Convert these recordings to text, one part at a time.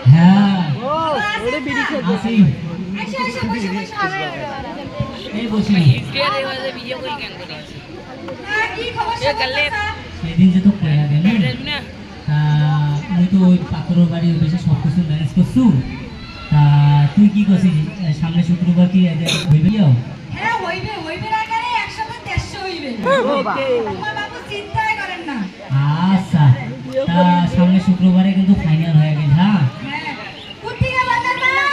হ্যাঁ ওরে বিড়ি খেতে আসি এসে এসে বসে বসে খাবে এই বসি ভিডিও করি কেন করি কি খবর সবার সেদিন যে তো কয়া গেল তা মুই তো ওই পাথর বাড়ি বেশি সব কিছু ম্যানেজ করছু তা তুই কি করছিস সামনে শুক্রবার কি হইবে যাও হ্যাঁ হইবে হইবে না কেন একসাথে 150 হইবে ওকে তোমার বাবু চিন্তাই করেন না আচ্ছা তা সামনে শুক্রবারে কিন্তু ফাইনাল হয়ে গেল হ্যাঁ হ্যাঁ কুত্তিকে বাজার না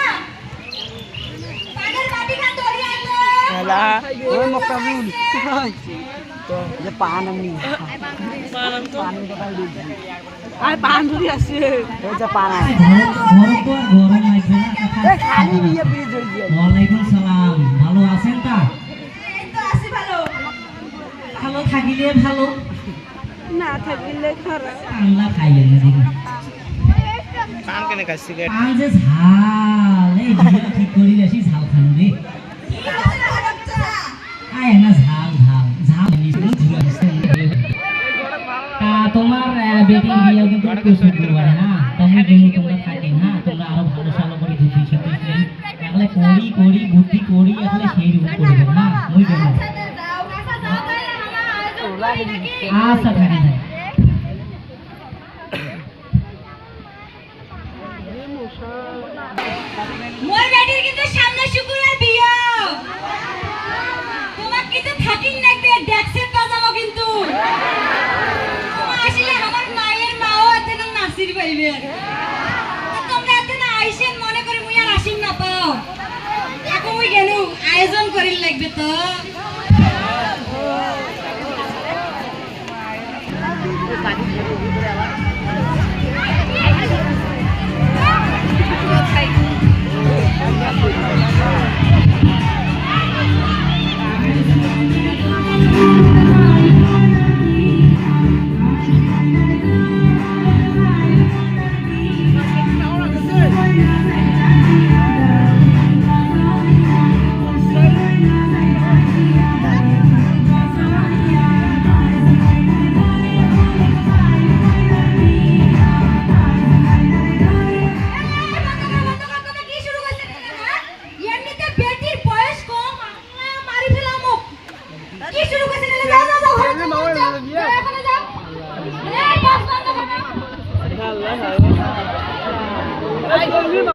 পানের বাটি খান ধরি আইলো হেলা ওই মক্কাবুল তো যে পান আমি পান কথা দিছি আই পান ধরি আছে ওই যে পান আছে ঘর তো আর গরম লাগবে না এই খালি বিয়ে বিয়ে জড়ি দিয়ে ওয়ালাইকুম সালাম ভালো আছেন তা এই তো আসি ভালো ভালো থাকিলে ভালো না থাকলে খারাপ আল্লাহ খাইয়েন না দেখি পান কেনে খাচ্ছি পান যে ঝাল এই বিয়া ঠিক করি আসি ঝাল খান রে কি হচ্ছে না বাচ্চা আয় না ঝাল ঝাল ঝাল নিশ্চয় ঘুরে আসছে তা তোমার বেটির বিয়ে কিন্তু শুক্রবারে হ্যাঁ তুমি কিন্তু তোমরা থাকেন হ্যাঁ তোমরা আরো ভালো ভালো করে বুদ্ধি শিখতে তাহলে করি করি বুদ্ধি করি আসলে সেই রূপ করবে না ওই জন্য আচ্ছা যাও কাঁচা যাও তাইলে আমরা আয়োজন করি নাকি আচ্ছা থাকি থাকি মোর বেটির কিন্তু সামনে শুক্রবার বিয়ে তোমার কিন্তু থাকিন লাগবে ড্যাক্সের পাজামা কিন্তু তোমার আসলে আমার মায়ের মাও এতে না নাসির পাইবে তো তোমরা এতে না আইসেন মনে করে মুই আর আসিন না পাও এখন মুই কেন আয়োজন করিল লাগবে তো